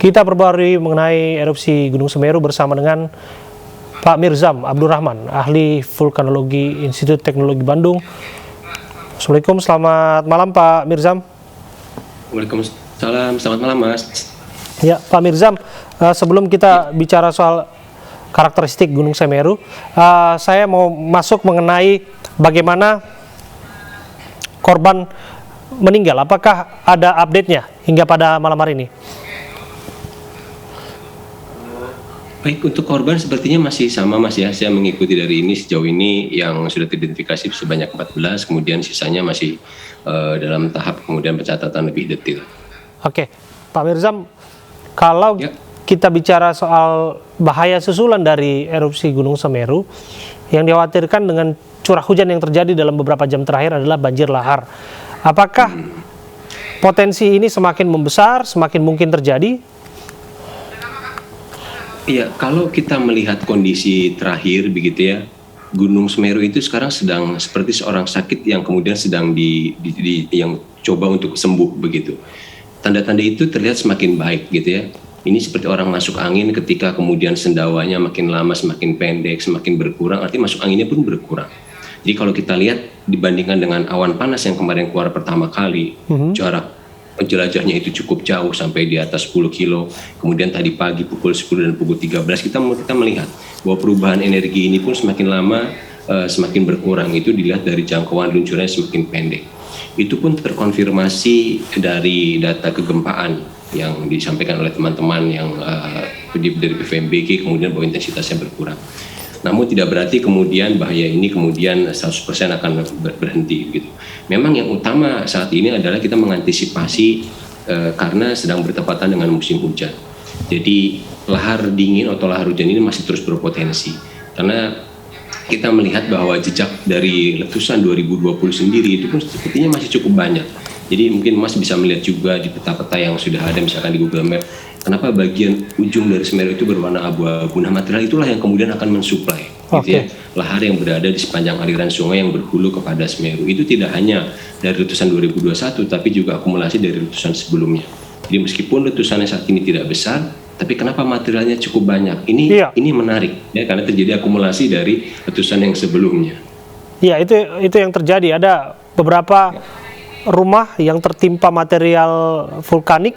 Kita perbarui mengenai erupsi Gunung Semeru bersama dengan Pak Mirzam Abdurrahman, ahli vulkanologi Institut Teknologi Bandung. Assalamualaikum, selamat malam Pak Mirzam. Waalaikumsalam, selamat malam Mas. Ya, Pak Mirzam, sebelum kita bicara soal karakteristik Gunung Semeru, saya mau masuk mengenai bagaimana korban meninggal. Apakah ada update-nya hingga pada malam hari ini? Baik, untuk korban sepertinya masih sama Mas ya. Saya mengikuti dari ini sejauh ini yang sudah teridentifikasi sebanyak 14, kemudian sisanya masih dalam tahap kemudian pencatatan lebih detail. Oke, Pak Mirzam, kalau kita bicara soal bahaya susulan dari erupsi Gunung Semeru, yang dikhawatirkan dengan curah hujan yang terjadi dalam beberapa jam terakhir adalah banjir lahar. Apakah potensi ini semakin membesar, semakin mungkin terjadi? Iya, kalau kita melihat kondisi terakhir begitu ya, Gunung Semeru itu sekarang sedang seperti seorang sakit yang kemudian sedang yang coba untuk sembuh begitu. Tanda-tanda itu terlihat semakin baik gitu ya. Ini seperti orang masuk angin ketika kemudian sendawanya makin lama semakin pendek, semakin berkurang, artinya masuk anginnya pun berkurang. Jadi kalau kita lihat dibandingkan dengan awan panas yang kemarin keluar pertama kali, jarak penjelajahnya itu cukup jauh sampai di atas 10 kilo. Kemudian tadi pagi pukul 10 dan pukul 13 kita melihat bahwa perubahan energi ini pun semakin lama semakin berkurang. Itu dilihat dari jangkauan luncurannya semakin pendek. Itu pun terkonfirmasi dari data kegempaan yang disampaikan oleh teman-teman yang dari PVMBG, kemudian bahwa intensitasnya berkurang. Namun tidak berarti kemudian bahaya ini kemudian 100% akan berhenti gitu. Memang yang utama saat ini adalah kita mengantisipasi karena sedang bertepatan dengan musim hujan. Jadi lahar dingin atau lahar hujan ini masih terus berpotensi. Karena kita melihat bahwa jejak dari letusan 2020 sendiri itu pun sepertinya masih cukup banyak. Jadi mungkin Mas bisa melihat juga di peta-peta yang sudah ada misalkan di Google Map, kenapa bagian ujung dari Semeru itu berwarna abu-abu. Nah, material itulah yang kemudian akan mensuplai gitu ya, lahar yang berada di sepanjang aliran sungai yang berhulu kepada Semeru. Itu tidak hanya dari letusan 2021 tapi juga akumulasi dari letusan sebelumnya. Jadi meskipun letusannya saat ini tidak besar, tapi kenapa materialnya cukup banyak? Ini menarik ya, karena terjadi akumulasi dari letusan yang sebelumnya. Iya, itu yang terjadi. Ada beberapa rumah yang tertimpa material vulkanik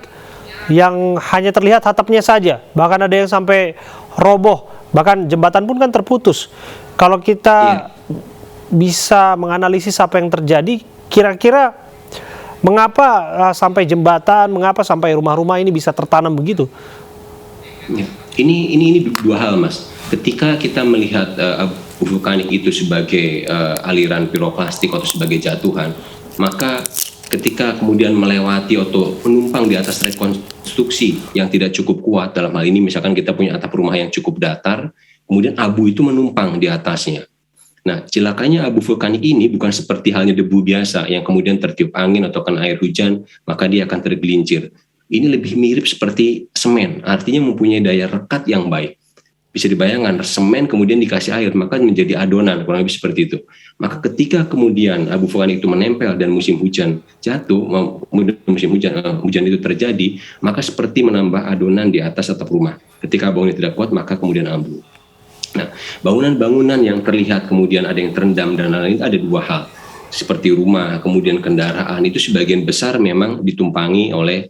yang hanya terlihat atapnya saja, bahkan ada yang sampai roboh, bahkan jembatan pun kan terputus. Kalau kita bisa menganalisis apa yang terjadi, kira-kira mengapa sampai jembatan, mengapa sampai rumah-rumah ini bisa tertanam begitu? Ya. Ini dua hal Mas. Ketika kita melihat abu vulkanik itu sebagai aliran piroklastik atau sebagai jatuhan, maka ketika kemudian melewati atau menumpang di atas rekonstruksi yang tidak cukup kuat, dalam hal ini misalkan kita punya atap rumah yang cukup datar, kemudian abu itu menumpang di atasnya. Nah, celakanya abu vulkanik ini bukan seperti halnya debu biasa yang kemudian tertiup angin atau kena air hujan, maka dia akan tergelincir. Ini lebih mirip seperti semen, artinya mempunyai daya rekat yang baik. Bisa dibayangkan, semen kemudian dikasih air, maka menjadi adonan, kurang lebih seperti itu. Maka ketika kemudian abu vulkanik itu menempel dan musim hujan jatuh, musim hujan itu terjadi, maka seperti menambah adonan di atas atap rumah. Ketika bangunan tidak kuat, maka kemudian ambruk. Nah, bangunan-bangunan yang terlihat kemudian ada yang terendam dan lain-lain, ada dua hal. Seperti rumah, kemudian kendaraan, itu sebagian besar memang ditumpangi oleh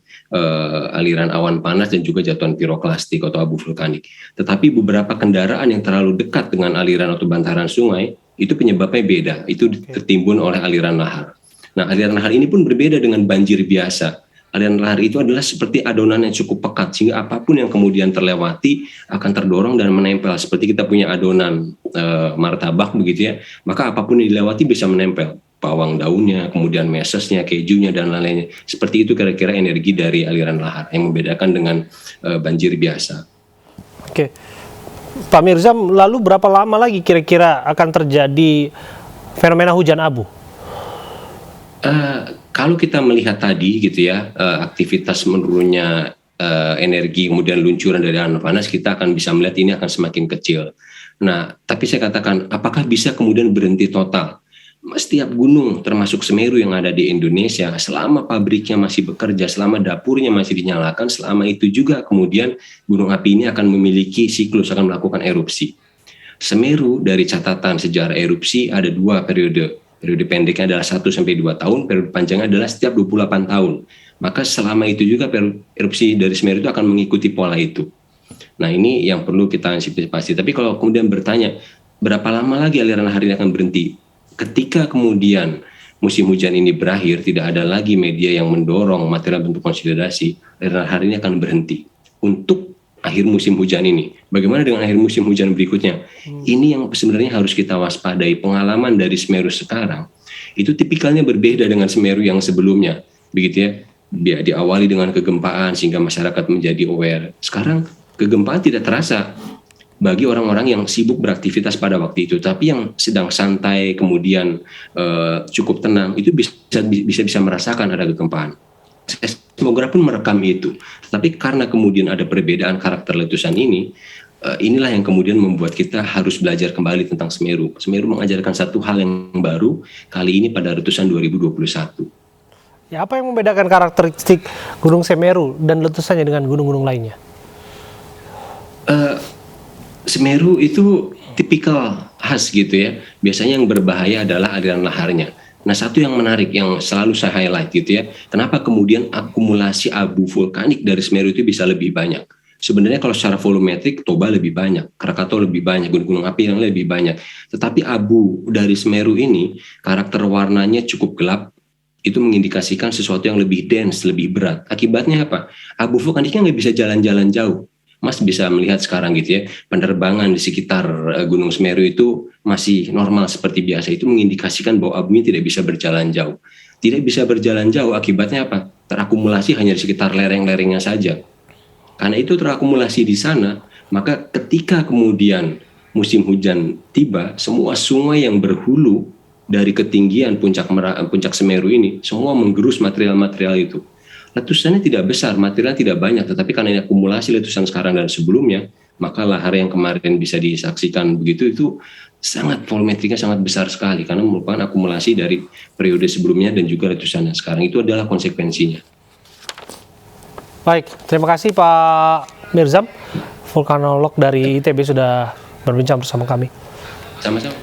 aliran awan panas dan juga jatuhan piroklastik atau abu vulkanik. Tetapi beberapa kendaraan yang terlalu dekat dengan aliran atau bantaran sungai, itu penyebabnya beda, itu tertimbun oleh aliran lahar. Nah, aliran lahar ini pun berbeda dengan banjir biasa. Aliran lahar itu adalah seperti adonan yang cukup pekat, sehingga apapun yang kemudian terlewati akan terdorong dan menempel. Seperti kita punya adonan martabak begitu ya, maka apapun yang dilewati bisa menempel. Bawang daunnya, kemudian mesesnya, kejunya, dan lain-lainnya. Seperti itu kira-kira energi dari aliran lahar yang membedakan dengan banjir biasa. Oke, Pak Mirzam, lalu berapa lama lagi kira-kira akan terjadi fenomena hujan abu? Kalau kita melihat tadi gitu ya, aktivitas menurunnya energi, kemudian luncuran dari awan panas, kita akan bisa melihat ini akan semakin kecil. Nah, tapi saya katakan, apakah bisa kemudian berhenti total? setiap gunung termasuk Semeru yang ada di Indonesia, selama pabriknya masih bekerja, selama dapurnya masih dinyalakan, selama itu juga kemudian gunung api ini akan memiliki siklus, akan melakukan erupsi. Semeru dari catatan sejarah erupsi ada 2 periode. Periode pendeknya adalah 1-2 tahun, periode panjangnya adalah setiap 28 tahun. Maka selama itu juga erupsi dari Semeru itu akan mengikuti pola itu. Nah, ini yang perlu kita antisipasi. Tapi kalau kemudian bertanya, berapa lama lagi aliran lahar ini akan berhenti? Ketika kemudian musim hujan ini berakhir, tidak ada lagi media yang mendorong material bentuk konsolidasi, aliran lahar ini akan berhenti untuk akhir musim hujan ini. Bagaimana dengan akhir musim hujan berikutnya? Ini yang sebenarnya harus kita waspadai. Pengalaman dari Semeru sekarang itu tipikalnya berbeda dengan Semeru yang sebelumnya, begitu ya. Dia diawali dengan kegempaan sehingga masyarakat menjadi aware. Sekarang kegempaan tidak terasa bagi orang-orang yang sibuk beraktivitas pada waktu itu, tapi yang sedang santai kemudian cukup tenang itu bisa merasakan ada kegempaan. Seismograf pun merekam itu. Tapi karena kemudian ada perbedaan karakter letusan ini, inilah yang kemudian membuat kita harus belajar kembali tentang Semeru. Semeru mengajarkan satu hal yang baru, kali ini pada letusan 2021. Ya, apa yang membedakan karakteristik Gunung Semeru dan letusannya dengan gunung-gunung lainnya? Semeru itu tipikal khas gitu ya. Biasanya yang berbahaya adalah aliran laharnya. Nah, satu yang menarik yang selalu saya highlight gitu ya, kenapa kemudian akumulasi abu vulkanik dari Semeru itu bisa lebih banyak? Sebenarnya kalau secara volumetrik Toba lebih banyak, Krakatau lebih banyak, gunung-gunung api yang lebih banyak. Tetapi abu dari Semeru ini karakter warnanya cukup gelap, itu mengindikasikan sesuatu yang lebih dense, lebih berat. Akibatnya apa? Abu vulkaniknya nggak bisa jalan-jalan jauh. Mas bisa melihat sekarang gitu ya, penerbangan di sekitar Gunung Semeru itu masih normal seperti biasa. Itu mengindikasikan bahwa abunya tidak bisa berjalan jauh. Tidak bisa berjalan jauh, akibatnya apa? Terakumulasi hanya di sekitar lereng-lerengnya saja. Karena itu terakumulasi di sana, maka ketika kemudian musim hujan tiba, semua sungai yang berhulu dari ketinggian puncak Semeru ini, semua menggerus material-material itu. Letusannya tidak besar, material tidak banyak, tetapi karena ini akumulasi letusan sekarang dan sebelumnya, maka lahar yang kemarin bisa disaksikan begitu itu sangat volumetriknya sangat besar sekali karena merupakan akumulasi dari periode sebelumnya dan juga letusan yang sekarang. Itu adalah konsekuensinya. Baik, terima kasih Pak Mirzam, vulkanolog dari ITB sudah berbincang bersama kami. Sama-sama.